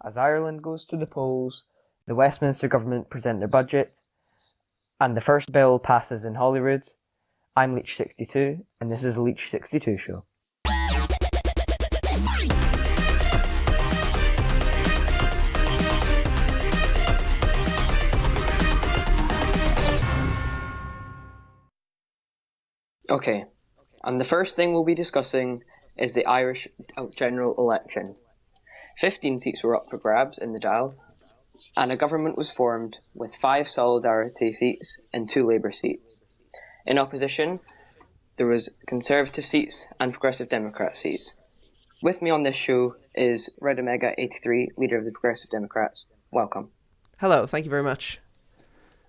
as Ireland goes to the polls, the Westminster government present their budget, and the first bill passes in Holyrood. I'm Leitchy62, and this is the Leitchy62 show. Okay, and the first thing we'll be discussing is the Irish general election. 15 seats were up for grabs in the Dáil, and a government was formed with 5 Solidarity seats and 2 Labour seats. In opposition, there was Conservative seats and Progressive Democrat seats. With me on this show is RedOmega83, leader of the Progressive Democrats. Welcome. Hello, thank you very much.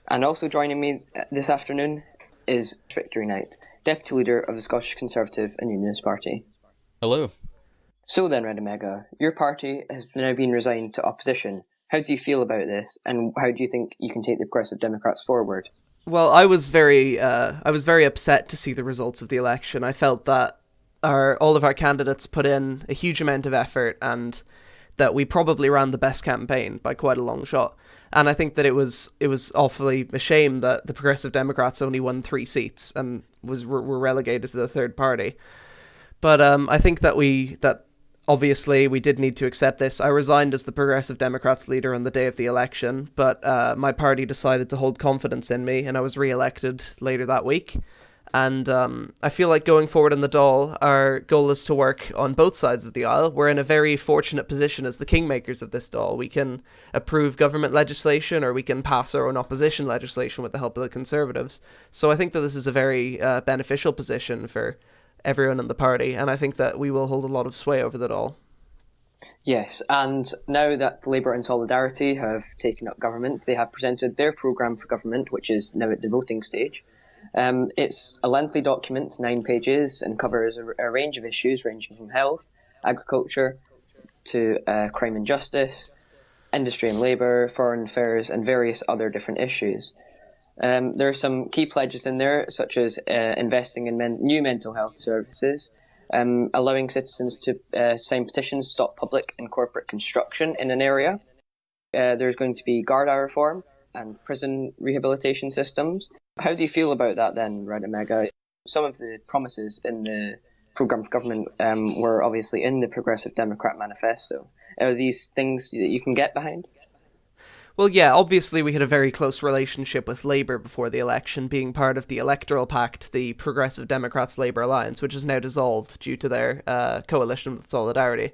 And also joining me this afternoon is VictoryKnight, Deputy Leader of the Scottish Conservative and Unionist Party. Hello. So then, RedOmega, your party has now been resigned to opposition. How do you feel about this, and how do you think you can take the Progressive Democrats forward? Well, I was very upset to see the results of the election. I felt that all of our candidates put in a huge amount of effort, and that we probably ran the best campaign by quite a long shot. And I think that it was awfully a shame that the Progressive Democrats only won 3 seats and were relegated to the third party. But I think that obviously we did need to accept this. I resigned as the Progressive Democrats leader on the day of the election, but my party decided to hold confidence in me, and I was re-elected later that week. And I feel like going forward in the Dáil, our goal is to work on both sides of the aisle. We're in a very fortunate position as the kingmakers of this Dáil. We can approve government legislation, or we can pass our own opposition legislation with the help of the Conservatives. So I think that this is a very beneficial position for everyone in the party, and I think that we will hold a lot of sway over the Dáil. Yes, and now that Labour and Solidarity have taken up government, they have presented their programme for government, which is now at the voting stage. It's a lengthy document, 9 pages, and covers a range of issues ranging from health, agriculture, to crime and justice, industry and labour, foreign affairs, and various other different issues. There are some key pledges in there, such as investing in new mental health services, allowing citizens to sign petitions to stop public and corporate construction in an area. There's going to be Garda reform and prison rehabilitation systems. How do you feel about that then, RedOmega? Some of the promises in the programme for government were obviously in the Progressive Democrat manifesto. Are these things that you can get behind? Well, yeah, obviously we had a very close relationship with Labour before the election, being part of the electoral pact, the Progressive Democrats-Labour alliance, which is now dissolved due to their coalition with Solidarity.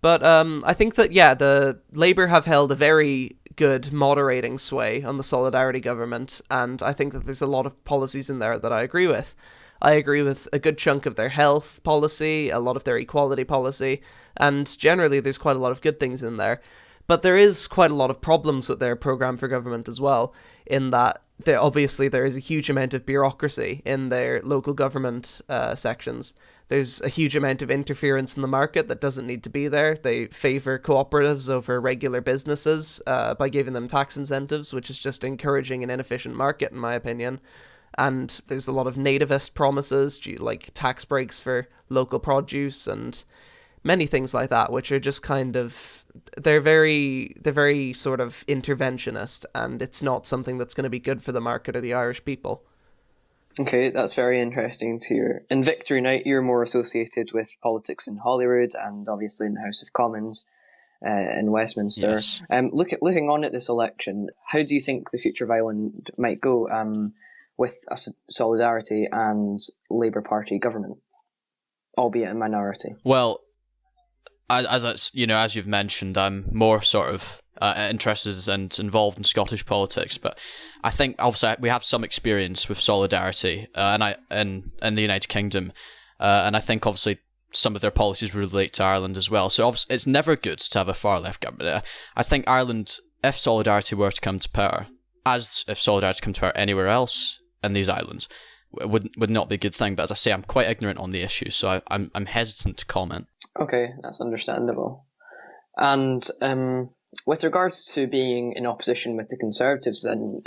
But I think that, yeah, the Labour have held a very good moderating sway on the Solidarity government, and I think that there's a lot of policies in there that I agree with. I agree with a good chunk of their health policy, a lot of their equality policy, and generally there's quite a lot of good things in there. But there is quite a lot of problems with their programme for government as well, in that obviously there is a huge amount of bureaucracy in their local government sections. There's a huge amount of interference in the market that doesn't need to be there. They favour cooperatives over regular businesses by giving them tax incentives, which is just encouraging an inefficient market, in my opinion. And there's a lot of nativist promises, like tax breaks for local produce and many things like that, which are just kind of, they're very sort of interventionist, and it's not something that's going to be good for the market or the Irish people. Okay, that's very interesting to hear. In VictoryKnight, you're more associated with politics in Holyrood and obviously in the House of Commons in Westminster. Yes. Looking on at this election, how do you think the future of Ireland might go with a Solidarity and Labour Party government, albeit a minority? Well, as you've mentioned, I'm more sort of interested and involved in Scottish politics, but I think obviously we have some experience with Solidarity in the United Kingdom, and I think obviously some of their policies relate to Ireland as well. So obviously it's never good to have a far left government. I think Ireland, if Solidarity were to come to power, as if Solidarity come to power anywhere else in these islands, would not be a good thing. But as I say, I'm quite ignorant on the issue, so I'm hesitant to comment. Okay, that's understandable. And with regards to being in opposition with the Conservatives, then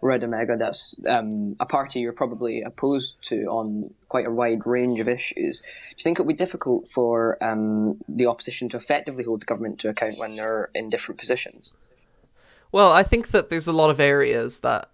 RedOmega, that's a party you're probably opposed to on quite a wide range of issues. Do you think it would be difficult for the opposition to effectively hold the government to account when they're in different positions? Well, I think that there's a lot of areas that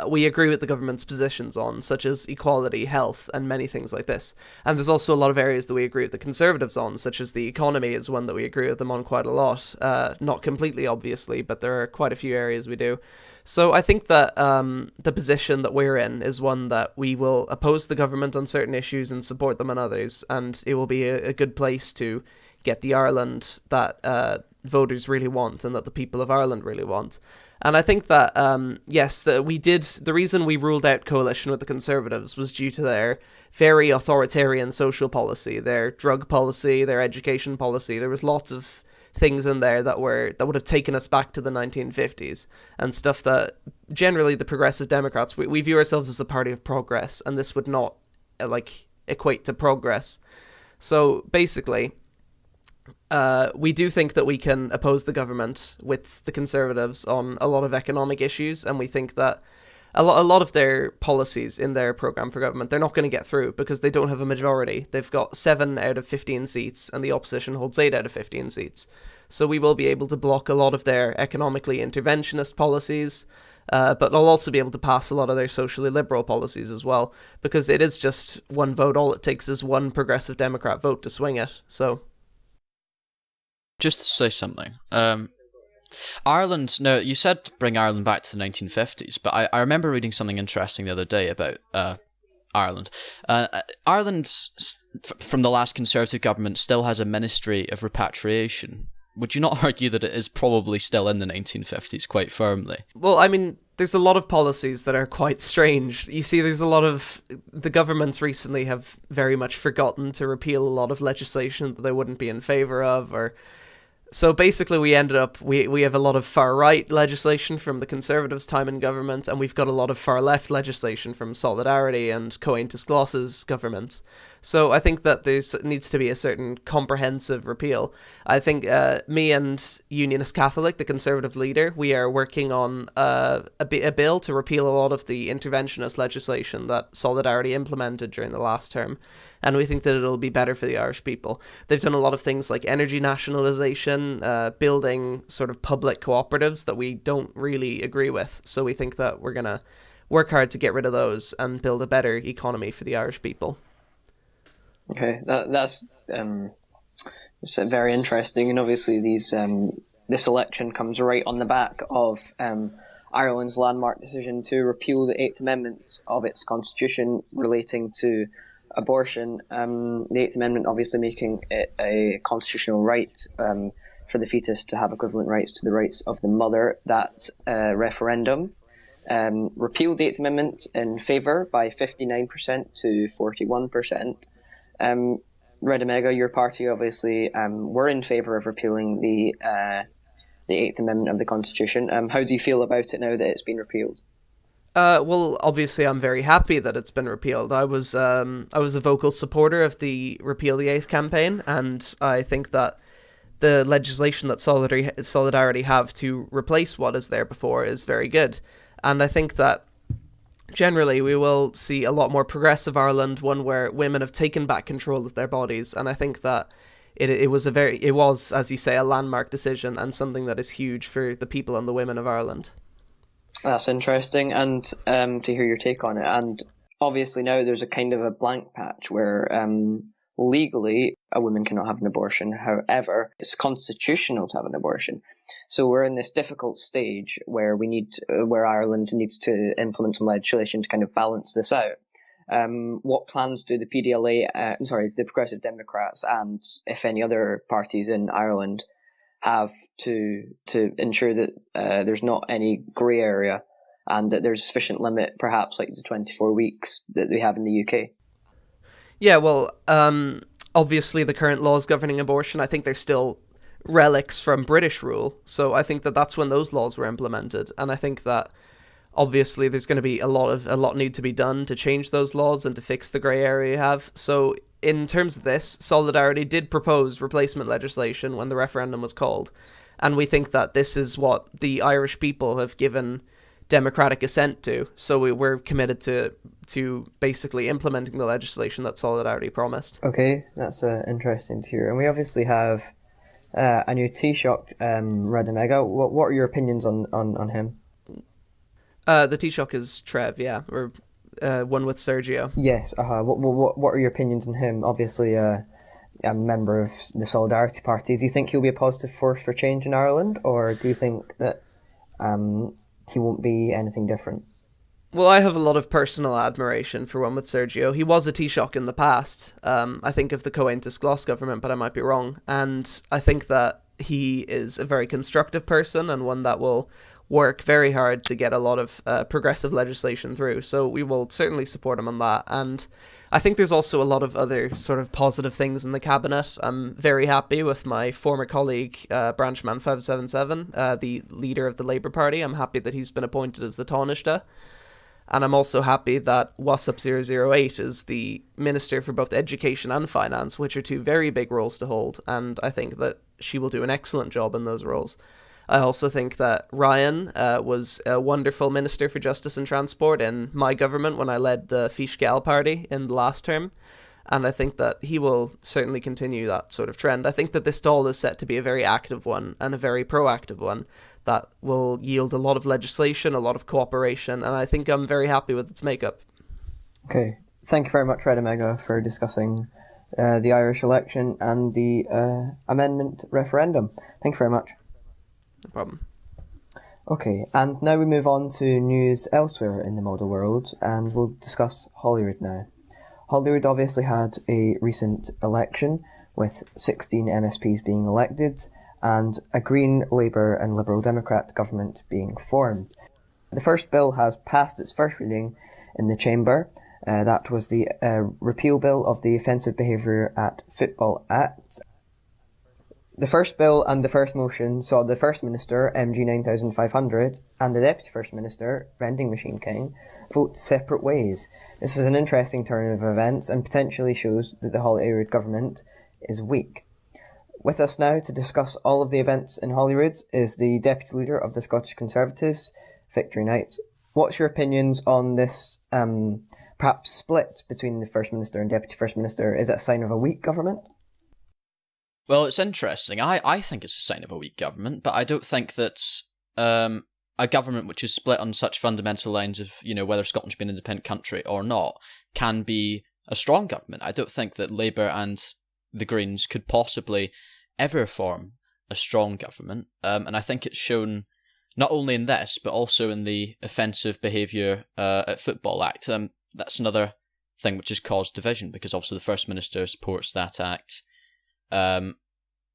we agree with the government's positions on, such as equality, health, and many things like this. And there's also a lot of areas that we agree with the Conservatives on, such as the economy is one that we agree with them on quite a lot. Not completely, obviously, but there are quite a few areas we do. So I think that the position that we're in is one that we will oppose the government on certain issues and support them on others, and it will be a good place to get the Ireland that voters really want and that the people of Ireland really want. And I think that, yes, the reason we ruled out coalition with the Conservatives was due to their very authoritarian social policy, their drug policy, their education policy. There was lots of things in there that would have taken us back to the 1950s, and stuff that generally the Progressive Democrats, we view ourselves as a party of progress, and this would not equate to progress. So basically, we do think that we can oppose the government with the Conservatives on a lot of economic issues, and we think that a lot of their policies in their programme for government, they're not going to get through because they don't have a majority. They've got 7 out of 15 seats, and the opposition holds 8 out of 15 seats. So we will be able to block a lot of their economically interventionist policies, but they'll also be able to pass a lot of their socially liberal policies as well, because it is just one vote. All it takes is one Progressive Democrat vote to swing it. So, just to say something, Ireland, no, you said bring Ireland back to the 1950s, but I remember reading something interesting the other day about Ireland. Ireland, from the last Conservative government, still has a Ministry of Repatriation. Would you not argue that it is probably still in the 1950s quite firmly? Well, I mean, there's a lot of policies that are quite strange. You see, there's a lot of... The governments recently have very much forgotten to repeal a lot of legislation that they wouldn't be in favour of, or... So basically we ended up, we have a lot of far-right legislation from the Conservatives' time in government, and we've got a lot of far-left legislation from Solidarity and Comhaontas Gloss's government. So I think that there needs to be a certain comprehensive repeal. I think me and Unionist Catholic, the Conservative leader, we are working on a bill to repeal a lot of the interventionist legislation that Solidarity implemented during the last term. And we think that it'll be better for the Irish people. They've done a lot of things like energy nationalisation, building sort of public cooperatives that we don't really agree with. So we think that we're going to work hard to get rid of those and build a better economy for the Irish people. Okay, that's very interesting. And obviously this election comes right on the back of Ireland's landmark decision to repeal the 8th Amendment of its constitution relating to abortion. The 8th Amendment obviously making it a constitutional right for the fetus to have equivalent rights to the rights of the mother. That referendum repealed the 8th Amendment in favour by 59% to 41%. RedOmega, your party obviously were in favour of repealing the 8th Amendment of the Constitution. How do you feel about it now that it's been repealed? Well, obviously, I'm very happy that it's been repealed. I was a vocal supporter of the Repeal the 8th campaign, and I think that the legislation that Solidarity have to replace what is there before is very good. And I think that generally we will see a lot more progressive Ireland, one where women have taken back control of their bodies, and I think that it was, as you say, a landmark decision and something that is huge for the people and the women of Ireland. That's interesting, and to hear your take on it. And obviously now there's a kind of a blank patch where legally a woman cannot have an abortion. However, it's constitutional to have an abortion. So we're in this difficult stage where where Ireland needs to implement some legislation to kind of balance this out. What plans do the the Progressive Democrats, and if any other parties in Ireland, have to ensure that there's not any grey area and that there's sufficient limit, perhaps like the 24 weeks that we have in the UK? Yeah, well, obviously the current laws governing abortion, I think they're still relics from British rule. So I think that that's when those laws were implemented. And I think that obviously there's going to be a lot need to be done to change those laws and to fix the grey area you have. So in terms of this, Solidarity did propose replacement legislation when the referendum was called. And we think that this is what the Irish people have given democratic assent to. So we're committed to basically implementing the legislation that Solidarity promised. Okay, that's interesting to hear. And we obviously have a new Taoiseach, RedOmega. What are your opinions on him? The Taoiseach is Trev, yeah, or one with Sergio. Yes. What are your opinions on him? Obviously, a member of the Solidarity Party. Do you think he'll be a positive force for change in Ireland, or do you think that he won't be anything different? Well, I have a lot of personal admiration for one with Sergio. He was a Taoiseach in the past, I think of the Coaintus Gloss government, but I might be wrong. And I think that he is a very constructive person and one that will work very hard to get a lot of progressive legislation through. So we will certainly support him on that. And I think there's also a lot of other sort of positive things in the cabinet. I'm very happy with my former colleague, Branchman 577, the leader of the Labour Party. I'm happy that he's been appointed as the Taoiseach. And I'm also happy that Wassup008 is the Minister for both Education and Finance, which are two very big roles to hold. And I think that she will do an excellent job in those roles. I also think that Ryan was a wonderful Minister for Justice and Transport in my government when I led the Fis Gael party in the last term. And I think that he will certainly continue that sort of trend. I think that this Dáil is set to be a very active one and a very proactive one that will yield a lot of legislation, a lot of cooperation, and I think I'm very happy with its makeup. Okay. Thank you very much, RedOmega, for discussing the Irish election and the amendment referendum. Thank you very much. No problem. Okay, and now we move on to news elsewhere in the model world, and we'll discuss Holyrood now. Holyrood obviously had a recent election with 16 MSPs being elected and a Green, Labour and Liberal Democrat government being formed. The first bill has passed its first reading in the Chamber. That was the repeal bill of the Offensive Behaviour at Football Act. The first bill and the first motion saw the First Minister, MG9500, and the Deputy First Minister, Vending Machine King, vote separate ways. This is an interesting turn of events and potentially shows that the Holyrood government is weak. With us now to discuss all of the events in Holyrood is the Deputy Leader of the Scottish Conservatives, VictoryKnight. What's your opinions on this perhaps split between the First Minister and Deputy First Minister? Is it a sign of a weak government? Well, it's interesting. I think it's a sign of a weak government, but I don't think that a government which is split on such fundamental lines of, whether Scotland should be an independent country or not, can be a strong government. I don't think that Labour and the Greens could possibly ever form a strong government. And I think it's shown not only in this, but also in the Offensive Behaviour at Football Act. That's another thing which has caused division, because obviously the First Minister supports that act,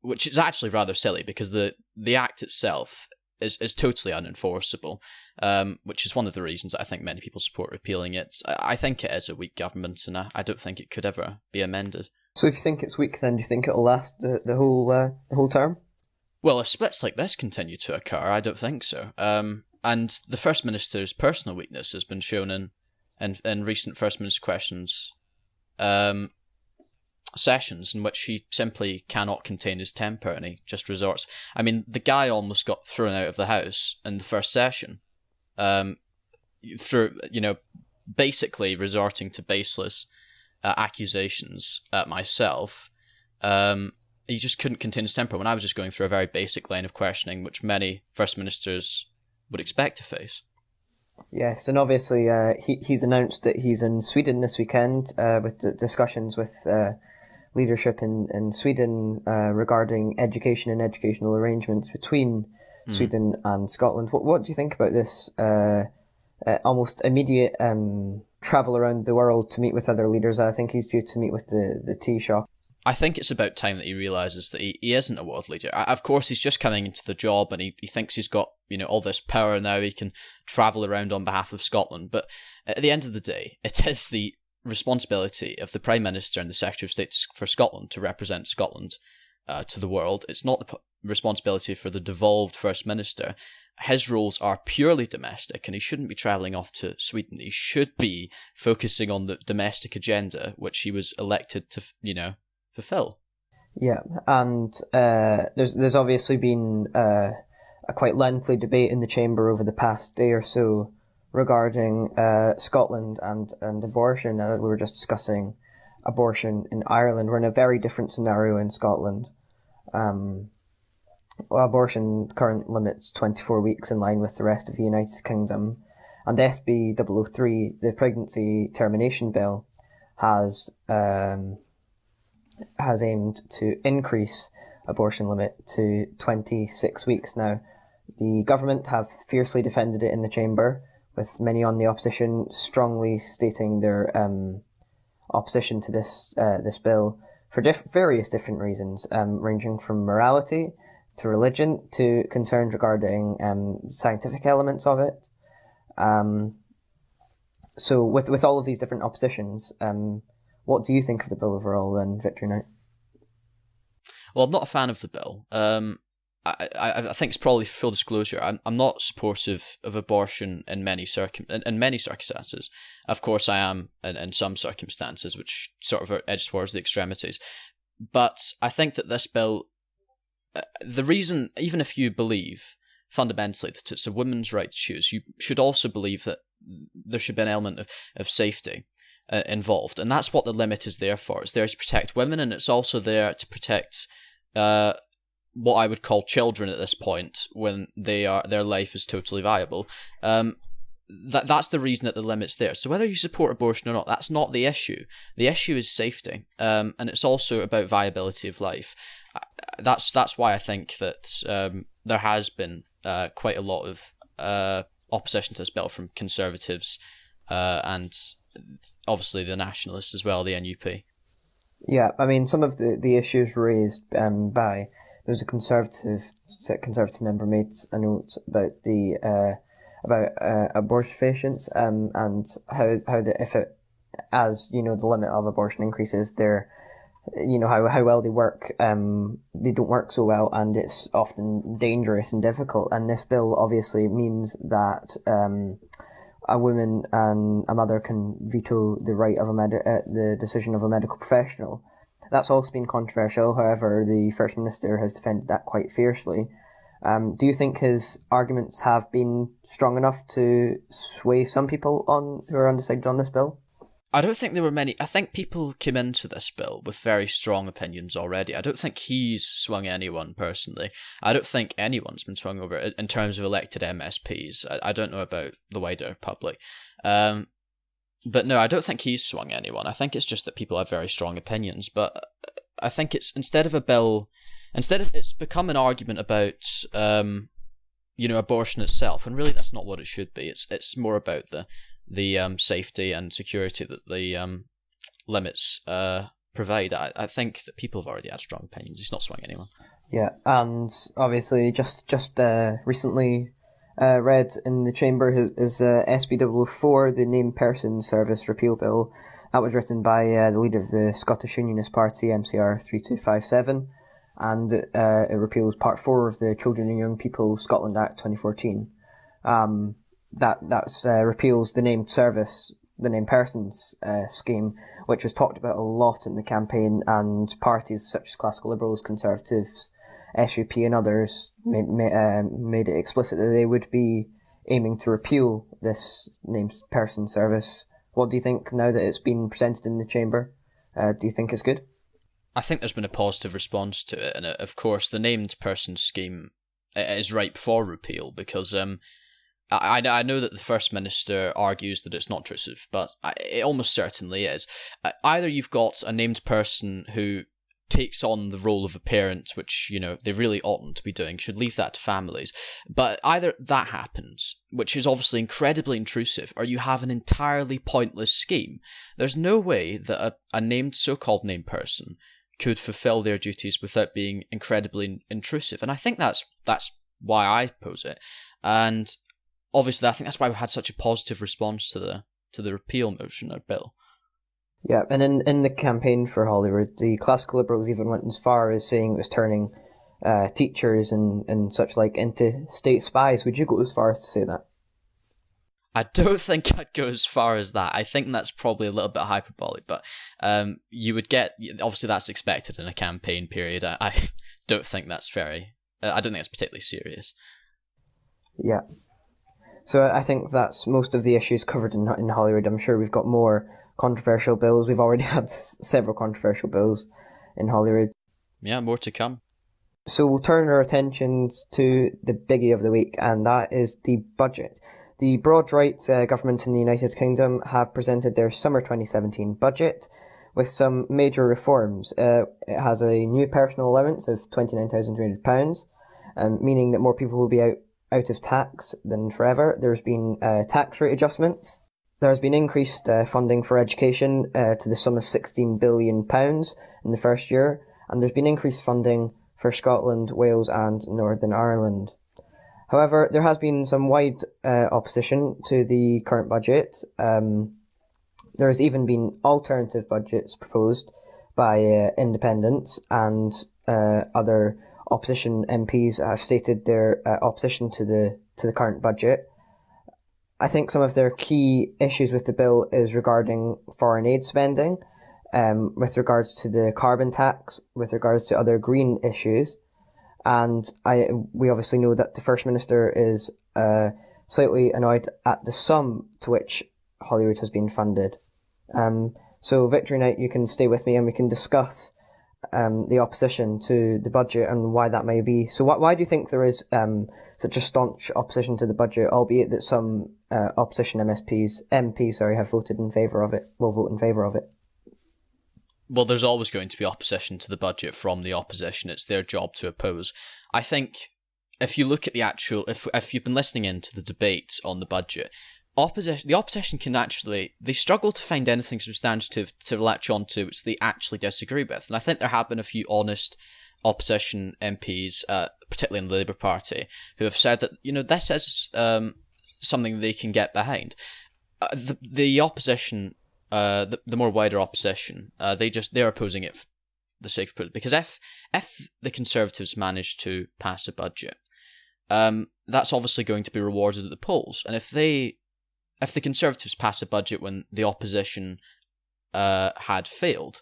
which is actually rather silly, because the act itself is totally unenforceable, which is one of the reasons I think many people support repealing it. I think it is a weak government, and I don't think it could ever be amended. So if you think it's weak, then do you think it'll last the whole term? Well, if splits like this continue to occur, I don't think so. And the First Minister's personal weakness has been shown in recent First Minister questions sessions in which he simply cannot contain his temper, and he just resorts. I mean, the guy almost got thrown out of the House in the first session, through basically resorting to baseless accusations at myself. He just couldn't contain his temper when I was just going through a very basic line of questioning, which many First Ministers would expect to face. Yes, and obviously he's announced that he's in Sweden this weekend with discussions with leadership in Sweden regarding education and educational arrangements between Sweden and Scotland. What do you think about this almost immediate travel around the world to meet with other leaders? I think he's due to meet with the Taoiseach. I think it's about time that he realises that he isn't a world leader. Of course, he's just coming into the job, and he thinks he's got all this power now. He can travel around on behalf of Scotland. But at the end of the day, it is the responsibility of the Prime Minister and the Secretary of State for Scotland to represent Scotland to the world. It's not the responsibility for the devolved First Minister. His roles are purely domestic, and he shouldn't be travelling off to Sweden. He should be focusing on the domestic agenda, which he was elected to, fulfill. Yeah, and there's obviously been a quite lengthy debate in the chamber over the past day or so regarding Scotland and abortion. We were just discussing abortion in Ireland. We're in a very different scenario in Scotland. Abortion current limits 24 weeks in line with the rest of the United Kingdom. And SB 003, the pregnancy termination bill, has aimed to increase abortion limit to 26 weeks. Now, the government have fiercely defended it in the chamber, with many on the opposition strongly stating their opposition to this bill for various different reasons, ranging from morality to religion to concerns regarding scientific elements of it. So with all of these different oppositions, what do you think of the bill overall then, VictoryKnight? Well, I'm not a fan of the bill. I think it's probably full disclosure. I'm not supportive of abortion in many circumstances. Of course, I am in some circumstances, which sort of are edged towards the extremities. But I think that this bill, the reason, even if you believe fundamentally that it's a woman's right to choose, you should also believe that there should be an element of safety involved, and that's what the limit is there for. It's there to protect women, and it's also there to protect what I would call children at this point when their life is totally viable. That's the reason that the limit's there. So whether you support abortion or not, that's not the issue. The issue is safety, and it's also about viability of life. That's why I think that there has been quite a lot of opposition to this bill from Conservatives and obviously the Nationalists as well, the NUP. Yeah, I mean, some of the issues raised by... There was a Conservative member made a note about the abortion patients and how if it, as you know, the limit of abortion increases, they're, you know, how well they work, they don't work so well, and it's often dangerous and difficult. And this bill obviously means that a woman and a mother can veto the right of the decision of a medical professional. That's also been controversial. However, the First Minister has defended that quite fiercely. Do you think his arguments have been strong enough to sway some people who are undecided on this bill? I don't think there were many. I think people came into this bill with very strong opinions already. I don't think he's swung anyone personally. I don't think anyone's been swung over in terms of elected MSPs. I don't know about the wider public. But no, I don't think he's swung anyone. I think it's just that people have very strong opinions. But I think it's instead of it's become an argument about abortion itself, and really that's not what it should be. It's more about the safety and security that the limits provide. I think that people have already had strong opinions. He's not swung anyone. Yeah, and obviously just recently read in the chamber is SB 004, the Named Person Service Repeal Bill. That was written by the leader of the Scottish Unionist Party, MCR 3257, and it repeals Part 4 of the Children and Young People Scotland Act 2014. That repeals the named persons scheme, which was talked about a lot in the campaign, and parties such as Classical Liberals, Conservatives, SUP and others made it explicit that they would be aiming to repeal this named person service. What do you think now that it's been presented in the chamber? Do you think it's good? I think there's been a positive response to it, and of course the named person scheme is ripe for repeal because I know that the First Minister argues that it's not intrusive, but it almost certainly is. Either you've got a named person who takes on the role of a parent, which, you know, they really oughtn't to be doing, should leave that to families. But either that happens, which is obviously incredibly intrusive, or you have an entirely pointless scheme. There's no way that a so-called named person could fulfill their duties without being incredibly intrusive. And I think that's why I pose it. And obviously I think that's why we've had such a positive response to the repeal motion or bill. Yeah, and in the campaign for Holyrood, the Classical Liberals even went as far as saying it was turning teachers and such like into state spies. Would you go as far as to say that? I don't think I'd go as far as that. I think that's probably a little bit hyperbolic, but you would get... Obviously, that's expected in a campaign period. I don't think that's I don't think that's particularly serious. Yeah. So I think that's most of the issues covered in Holyrood. I'm sure we've got more controversial bills. We've already had several controversial bills in Holyrood. Yeah, more to come. So we'll turn our attentions to the biggie of the week, and that is the budget. The broad right government in the United Kingdom have presented their summer 2017 budget with some major reforms. It has a new personal allowance of £29,300, meaning that more people will be out of tax than forever. There's been tax rate adjustments. There has been increased funding for education to the sum of £16 billion in the first year, and there's been increased funding for Scotland, Wales and Northern Ireland. However, there has been some wide opposition to the current budget. There has even been alternative budgets proposed by independents, and other opposition MPs have stated their opposition to the current budget. I think some of their key issues with the bill is regarding foreign aid spending, with regards to the carbon tax, with regards to other green issues. And we obviously know that the First Minister is slightly annoyed at the sum to which Holyrood has been funded. So VictoryKnight, you can stay with me and we can discuss the opposition to the budget and why that may be. So why do you think there is such a staunch opposition to the budget, albeit that some opposition MPs have voted in favour of it, will vote in favour of it? Well, there's always going to be opposition to the budget from the opposition. It's their job to oppose. I think if you look at the actual, if you've been listening into the debate on the budget, the opposition can actually, they struggle to find anything substantive to latch onto which they actually disagree with. And I think there have been a few honest opposition MPs, particularly in the Labour Party, who have said that, this is something they can get behind. The opposition, the more wider opposition, they're opposing it for the sake of it, because if the Conservatives manage to pass a budget, that's obviously going to be rewarded at the polls, and if the Conservatives pass a budget when the opposition had failed,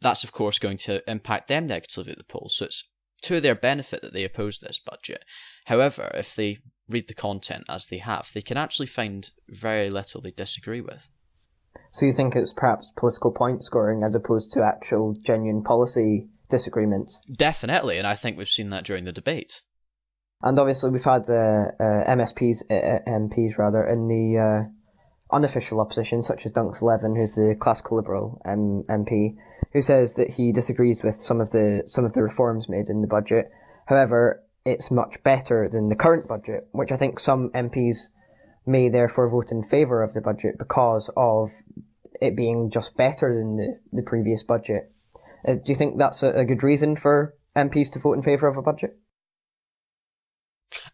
that's of course going to impact them negatively at the polls. So it's to their benefit that they oppose this budget. However, if they read the content as they have, they can actually find very little they disagree with. So you think it's perhaps political point scoring as opposed to actual genuine policy disagreements? Definitely, and I think we've seen that during the debate. And obviously we've had MPs in the unofficial opposition, such as Dunks Levin, who's the classical Liberal MP, who says that he disagrees with some of the reforms made in the budget. However, it's much better than the current budget, which I think some MPs may therefore vote in favour of the budget because of it being just better than the previous budget. Do you think that's a good reason for MPs to vote in favour of a budget?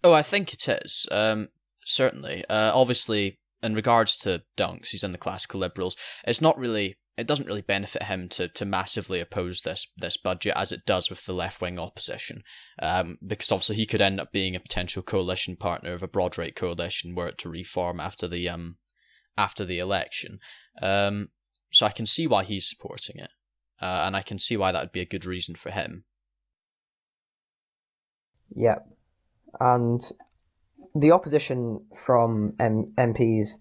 Oh, I think it is, certainly. Obviously, in regards to Dunks, he's in the classical Liberals, it doesn't really benefit him to massively oppose this budget as it does with the left-wing opposition, because obviously he could end up being a potential coalition partner of a broad right coalition were it to reform after the election. So I can see why he's supporting it, and I can see why that would be a good reason for him. Yeah, and the opposition from MPs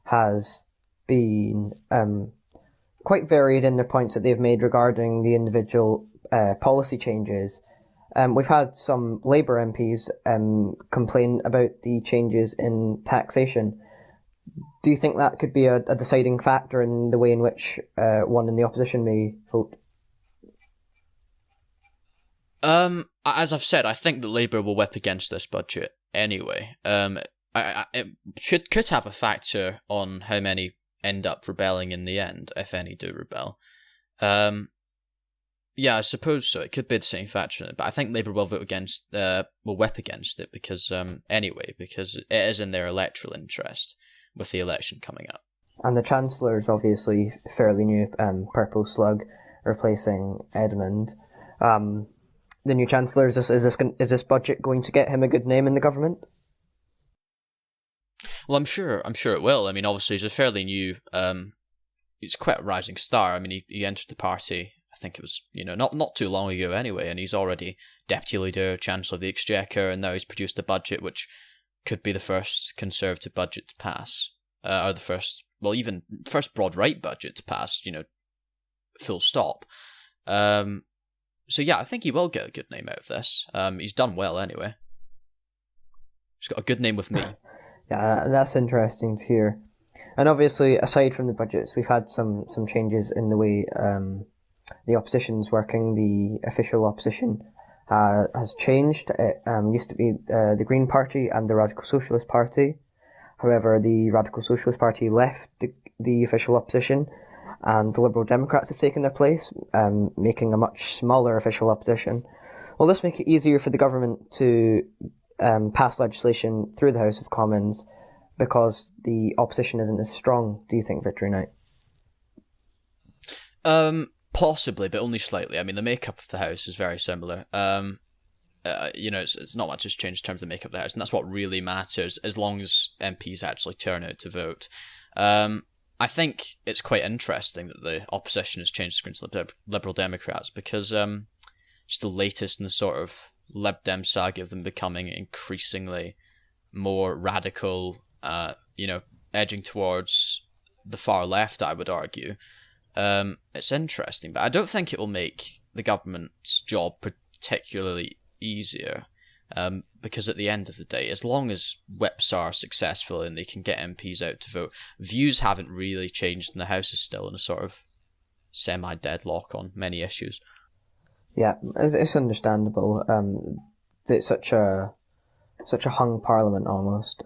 has been quite varied in their points that they've made regarding the individual policy changes. We've had some Labour MPs complain about the changes in taxation. Do you think that could be a deciding factor in the way in which one in the opposition may vote? As I've said, I think that Labour will whip against this budget anyway. It could have a factor on how many end up rebelling in the end, if any do rebel. Yeah, I suppose so. It could be the same factor in it, but I think Labour will whip against it because it is in their electoral interest with the election coming up. And the Chancellor is obviously fairly new, Purple Slug replacing Edmund. The new Chancellor, is this budget going to get him a good name in the government? Well, I'm sure it will. I mean, obviously he's a fairly new, he's quite a rising star. I mean, he entered the party, I think it was, not too long ago anyway, and he's already Deputy Leader, Chancellor of the Exchequer, and now he's produced a budget which could be the first Conservative budget to pass, or the first, well, even first broad right budget to pass, full stop. So yeah, I think he will get a good name out of this. He's done well anyway. He's got a good name with me. Yeah, that's interesting to hear. And obviously, aside from the budgets, we've had some changes in the way the opposition's working. The official opposition has changed. It used to be the Green Party and the Radical Socialist Party. However, the Radical Socialist Party left the official opposition, and the Liberal Democrats have taken their place, making a much smaller official opposition. Will this make it easier for the government to pass legislation through the House of Commons because the opposition isn't as strong, do you think, VictoryKnight? Possibly, but only slightly. I mean, the makeup of the House is very similar. It's not much has changed in terms of the makeup of the House, and that's what really matters, as long as MPs actually turn out to vote. I think it's quite interesting that the opposition has changed screens to Liberal Democrats, because just the latest in the sort of Lib Dem saga of them becoming increasingly more radical, edging towards the far left, I would argue. It's interesting, but I don't think it will make the government's job particularly easier, because at the end of the day, as long as whips are successful and they can get MPs out to vote, views haven't really changed, and the House is still in a sort of semi-deadlock on many issues. Yeah, it's understandable. It's such a hung parliament almost.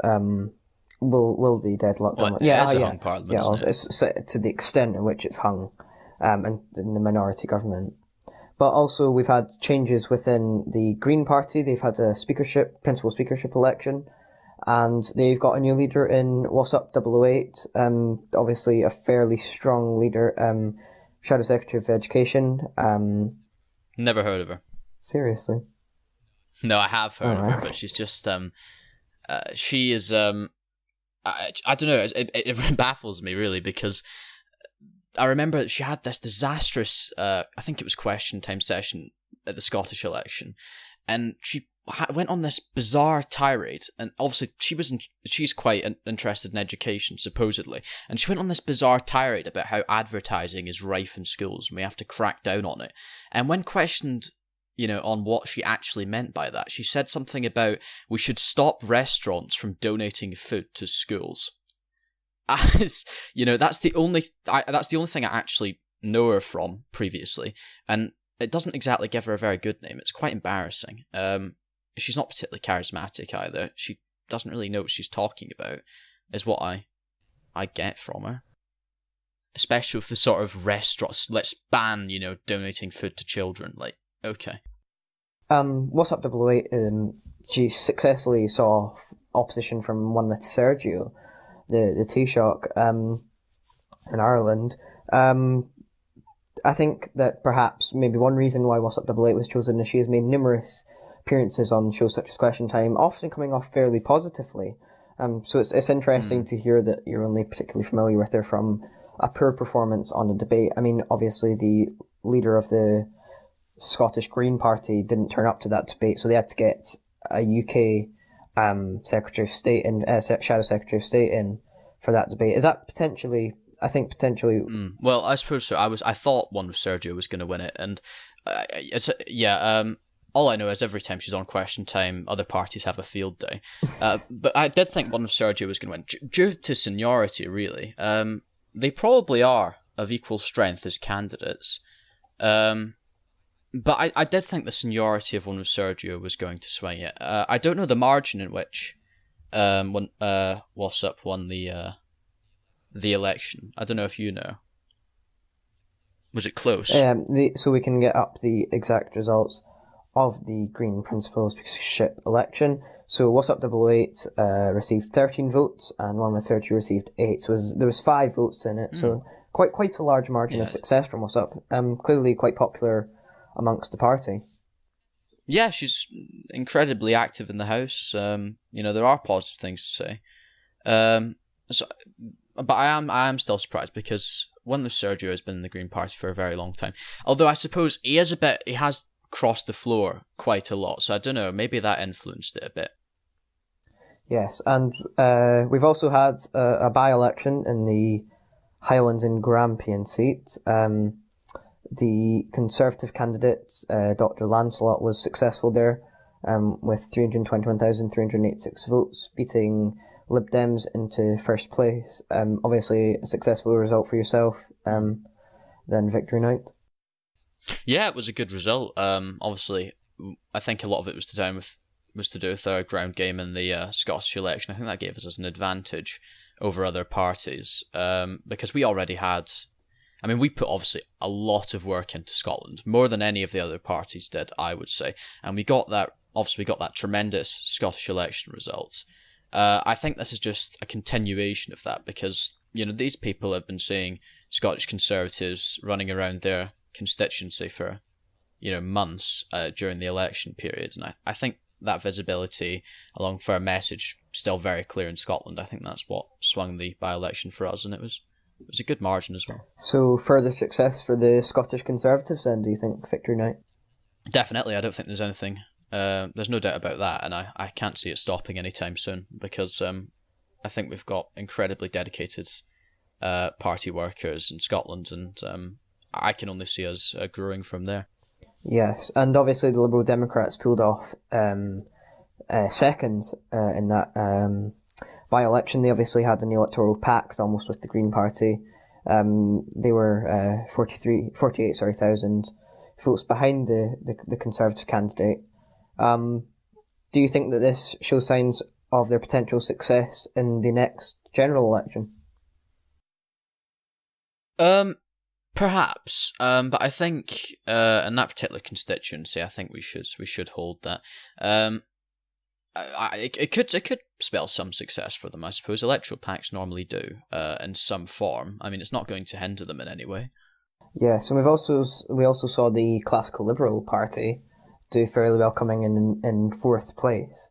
Will be deadlocked. Well, it's a hung parliament. Yeah, isn't it? it's to the extent in which it's hung, and in the minority government. But also, we've had changes within the Green Party. They've had a principal speakership election, and they've got a new leader in WhatsApp008. Obviously, a fairly strong leader. Shadow Secretary of Education. Never heard of her. Seriously? No, I have heard of her, but she's just she is I don't know. It baffles me really, because I remember she had this disastrous, I think it was question time session at the Scottish election, and she went on this bizarre tirade, and obviously she's quite interested in education, supposedly, and she went on this bizarre tirade about how advertising is rife in schools and we have to crack down on it. And when questioned, on what she actually meant by that, she said something about we should stop restaurants from donating food to schools. As that's the only thing I actually know her from previously, and it doesn't exactly give her a very good name. It's quite embarrassing. She's not particularly charismatic either. She doesn't really know what she's talking about, is what I get from her. Especially with the sort of restaurants, let's ban, donating food to children. Like, okay. WhatsApp008, she successfully saw opposition from one with Sergio, the Taoiseach, in Ireland. I think that perhaps maybe one reason why WhatsApp008 was chosen is she has made numerous appearances on shows such as Question Time, often coming off fairly positively. So it's interesting to hear that you're only particularly familiar with her from a poor performance on a debate. I mean, obviously the leader of the Scottish Green Party didn't turn up to that debate, so they had to get a UK Secretary of State and Shadow Secretary of State in for that debate. Is that potentially? I think potentially. Well, I suppose so. I thought one of Sergio was going to win it, and all I know is every time she's on Question Time, other parties have a field day. But I did think one of Sergio was going to win due to seniority. Really, they probably are of equal strength as candidates. But I did think the seniority of one of Sergio was going to swing it. I don't know the margin in which WhatsApp won the election. I don't know if you know. Was it close? So we can get up the exact results of the Green Principal Speakership election. So WhatsApp008 received 13 votes, and one with Sergio received 8. So there was 5 votes in it. So quite a large margin of success from WhatsApp. Clearly quite popular amongst the party. Yeah, she's incredibly active in the House. There are positive things to say. But I am still surprised, because one of Sergio has been in the Green Party for a very long time. Although I suppose he has crossed the floor quite a lot. So I don't know, maybe that influenced it a bit. Yes, and we've also had a by-election in the Highlands and Grampian seat. The Conservative candidate, Dr. Lancelot, was successful there with 321,386 votes, beating Lib Dems into first place. Obviously, a successful result for yourself, then VictoryKnight. Yeah, it was a good result. Obviously, I think a lot of it was to do with our ground game in the Scottish election. I think that gave us an advantage over other parties because we already had. I mean, we put obviously a lot of work into Scotland, more than any of the other parties did, I would say, and we got that. Obviously, we got that tremendous Scottish election result. I think this is just a continuation of that because these people have been seeing Scottish Conservatives running around their constituency for months during the election period, and I think that visibility, along with our message, still very clear in Scotland. I think that's what swung the by-election for us, and it was a good margin as well. So further success for the Scottish Conservatives then, do you think, VictoryKnight? Definitely, I don't think there's anything. There's no doubt about that, and I can't see it stopping anytime soon because I think we've got incredibly dedicated party workers in Scotland, and I can only see us growing from there. Yes, and obviously the Liberal Democrats pulled off second in that by-election. They obviously had an electoral pact almost with the Green Party. They were 48,000 votes behind the Conservative candidate. Do you think that this shows signs of their potential success in the next general election? Perhaps, but I think in that particular constituency, I think we should hold that. It could spell some success for them, I suppose. Electoral pacts normally do in some form. I mean, it's not going to hinder them in any way. Yes, and we also saw the Classical Liberal Party do fairly well, coming in fourth place,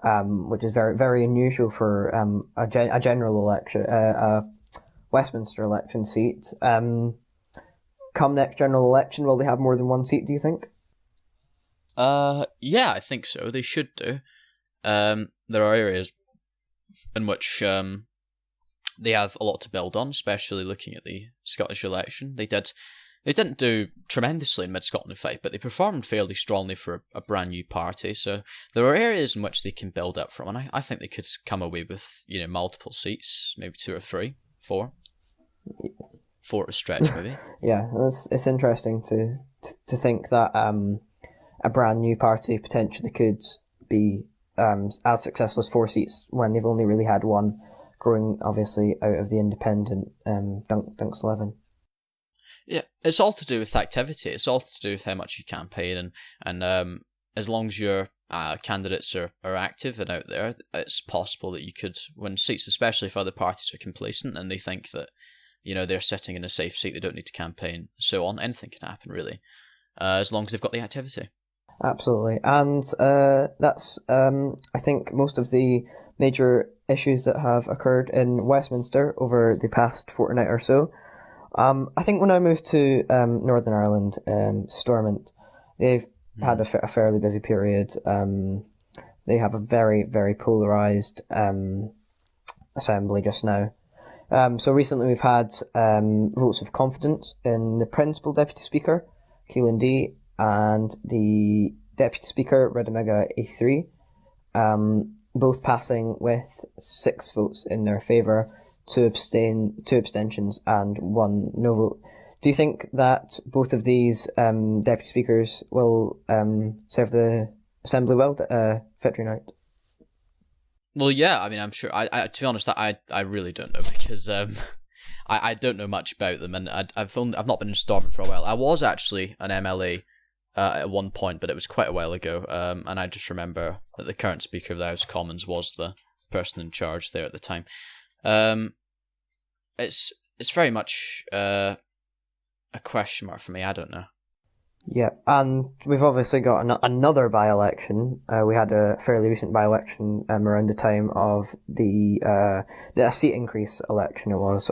which is very, very unusual for a general election, a Westminster election seat. Come next general election, will they have more than one seat, do you think? Yeah, I think so. They should do. There are areas in which they have a lot to build on, especially looking at the Scottish election. They didn't do tremendously in Mid-Scotland fight, but they performed fairly strongly for a brand new party. So there are areas in which they can build up from, and I think they could come away with multiple seats, maybe 2 or 3, 4. 4 to stretch, maybe. Yeah, it's interesting to think that a brand new party potentially could be as successful as 4 seats when they've only really had one, growing obviously out of the independent Dunks 11. Yeah, it's all to do with activity. It's all to do with how much you campaign, and as long as your candidates are active and out there, it's possible that you could win seats, especially if other parties are complacent and they think that they're sitting in a safe seat, they don't need to campaign, so on. Anything can happen, really, as long as they've got the activity. Absolutely, and that's I think most of the major issues that have occurred in Westminster over the past fortnight or so. I think when I moved to Northern Ireland, Stormont, they've had a fairly busy period. They have a very, very polarised assembly just now. So recently we've had votes of confidence in the Principal Deputy Speaker, Keelan D, and the Deputy Speaker, RedOmega83, both passing with 6 votes in their favour, 2 abstentions, and 1 no vote. Do you think that both of these Deputy Speakers will serve the Assembly well, VictoryKnight? Well, yeah, I mean, I'm sure. I to be honest, I really don't know because I don't know much about them, and I've not been in Stormont for a while. I was actually an MLA at one point, but it was quite a while ago, and I just remember that the current Speaker of the House of Commons was the person in charge there at the time. It's very much a question mark for me. I don't know. Yeah, and we've obviously got another by-election. We had a fairly recent by-election around the time of the seat increase election. It was.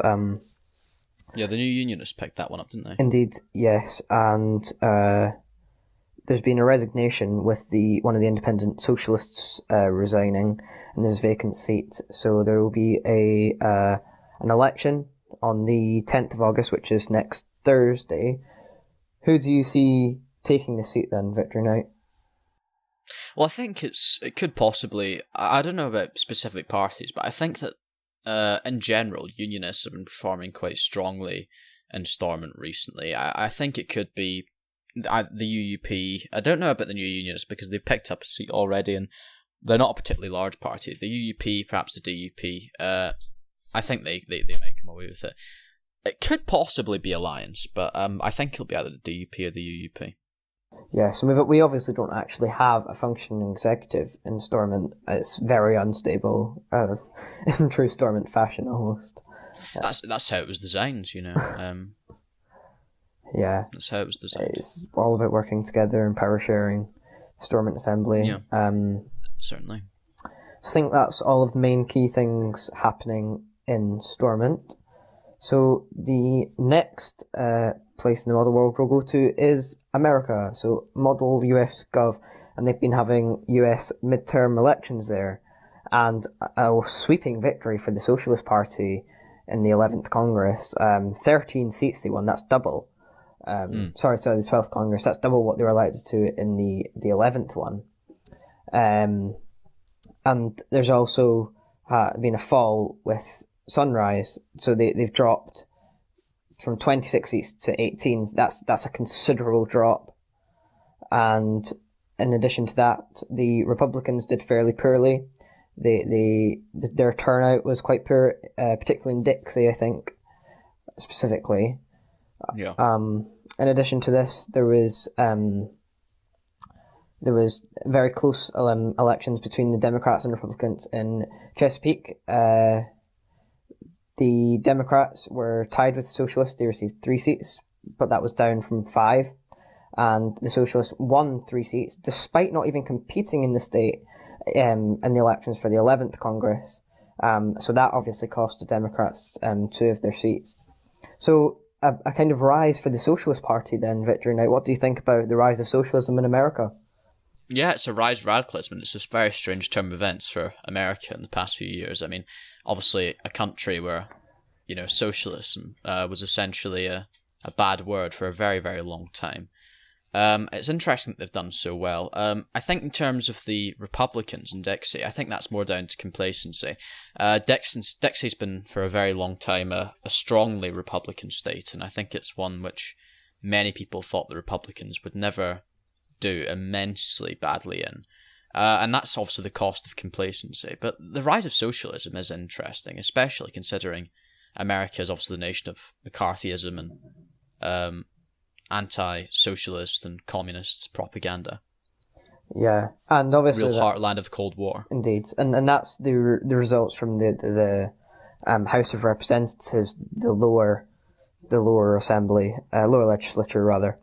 Yeah, the New Unionists picked that one up, didn't they? Indeed, yes, and there's been a resignation with one of the independent socialists resigning, and there's vacant seats. So there will be an election on the 10th of August, which is next Thursday. Who do you see taking the seat then, VictoryKnight? Well, I think it could possibly. I don't know about specific parties, but I think that in general, unionists have been performing quite strongly in Stormont recently. I think it could be the UUP. I don't know about the New Unionists because they've picked up a seat already, and they're not a particularly large party. The UUP, perhaps the DUP. I think they might come away with it. It could possibly be Alliance, but I think it'll be either the DUP or the UUP. Yeah, so we obviously don't actually have a functioning executive in Stormont. It's very unstable, in true Stormont fashion almost. That's how it was designed, you know. Yeah, that's how it was designed. It's all about working together and power sharing. Stormont Assembly. Yeah, certainly. So I think that's all of the main key things happening in Stormont. So the next place in the model world we'll go to is America. So model US Gov, and they've been having US midterm elections there, and a sweeping victory for the Socialist Party in the 11th Congress. 13 seats they won. That's double. Sorry, the 12th Congress. That's double what they were elected to in the 11th one. And there's also been a fall with Sunrise, so they've dropped from 26 seats to 18. That's a considerable drop. And in addition to that, the Republicans did fairly poorly. Their turnout was quite poor, particularly in Dixie, I think, specifically. Yeah. In addition to this, there was very close elections between the Democrats and Republicans in Chesapeake. The Democrats were tied with the Socialists. They received 3 seats, but that was down from 5. And the Socialists won 3 seats, despite not even competing in the state in the elections for the 11th Congress. So that obviously cost the Democrats 2 of their seats. So a kind of rise for the Socialist Party then, VictoryKnight. What do you think about the rise of socialism in America? Yeah, it's a rise of radicalism, and it's a very strange turn of events for America in the past few years. I mean, obviously a country where, you know, socialism was essentially a bad word for a very, very long time. It's interesting that they've done so well. I think in terms of the Republicans in Dixie, I think that's more down to complacency. Dixie's been for a very long time a strongly Republican state, and I think it's one which many people thought the Republicans would never do immensely badly in. And that's obviously the cost of complacency. But the rise of socialism is interesting, especially considering America is obviously the nation of McCarthyism and anti-socialist and communist propaganda. Yeah, and obviously real heartland of the Cold War. Indeed, and that's the results from the House of Representatives, the lower assembly, lower legislature rather.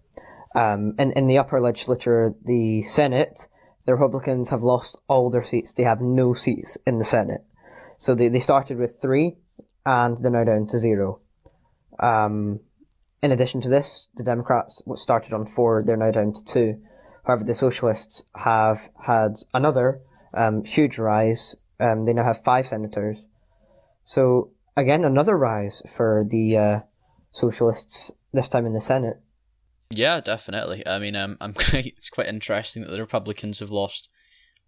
In the upper legislature, the Senate, the Republicans have lost all their seats. They have no seats in the Senate. So they started with 3, and they're now down to 0. In addition to this, the Democrats started on 4, they're now down to 2. However, the Socialists have had another huge rise. They now have 5 senators. So, again, another rise for the Socialists, this time in the Senate. Yeah, definitely. I mean, it's quite interesting that the Republicans have lost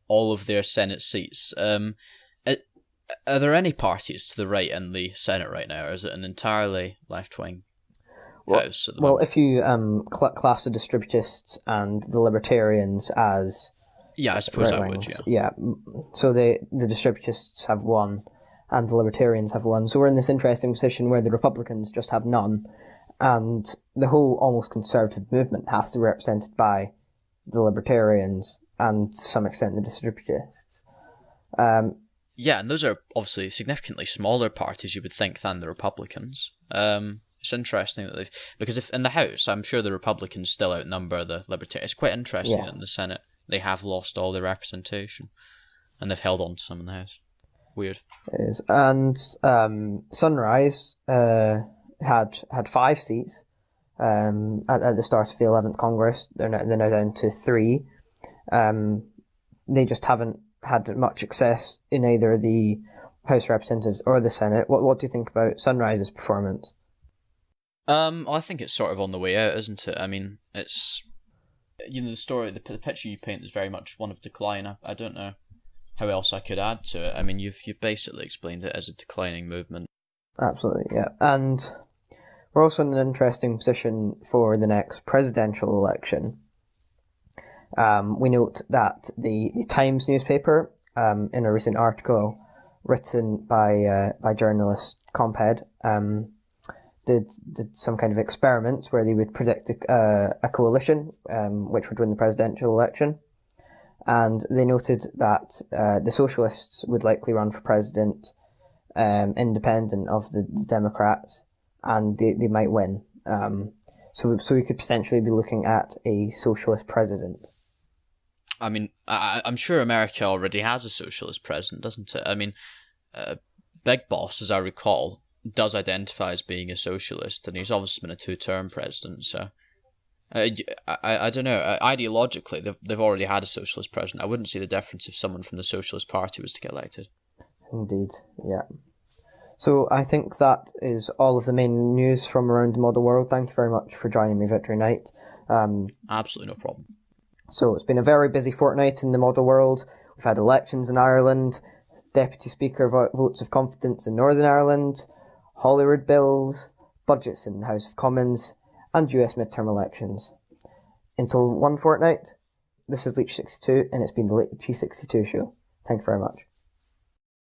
all of their Senate seats. Are there any parties to the right in the Senate right now, or is it an entirely left-wing house at the moment? Well, if you class the Distributists and the Libertarians as... Yeah, I suppose I would, yeah. So the Distributists have 1, and the Libertarians have 1. So we're in this interesting position where the Republicans just have none, and the whole almost conservative movement has to be represented by the Libertarians and to some extent the Distributists. Yeah, and those are obviously significantly smaller parties, you would think, than the Republicans. It's interesting that because if in the House, I'm sure the Republicans still outnumber the Libertarians. It's quite interesting that in the Senate they have lost all their representation, and they've held on to some in the House. Weird. It is. And Sunrise had 5 seats at the start of the 11th Congress. They're now down to 3. They just haven't had much success in either the House of Representatives or the Senate. What do you think about Sunrise's performance? I think it's sort of on the way out, isn't it? I mean, it's, the story, the picture you paint is very much one of decline. I don't know how else I could add to it. I mean, you've basically explained it as a declining movement. Absolutely, yeah. And we're also in an interesting position for the next presidential election. We note that the Times newspaper, in a recent article written by journalist Comped, did some kind of experiment where they would predict a coalition which would win the presidential election. And they noted that the Socialists would likely run for president independent of the Democrats, and they might win. So we could potentially be looking at a socialist president. I mean, I'm sure America already has a socialist president, doesn't it? I mean, Big Boss, as I recall, does identify as being a socialist, and he's obviously been a two-term president, so... I don't know. Ideologically, they've already had a socialist president. I wouldn't see the difference if someone from the Socialist Party was to get elected. Indeed, yeah. So I think that is all of the main news from around the model world. Thank you very much for joining me, VictoryKnight. Absolutely no problem. So it's been a very busy fortnight in the model world. We've had elections in Ireland, Deputy Speaker votes of confidence in Northern Ireland, Holyrood bills, budgets in the House of Commons, and US midterm elections. Until one fortnight, this is Leitchy62, and it's been the Leitchy62 show. Thank you very much.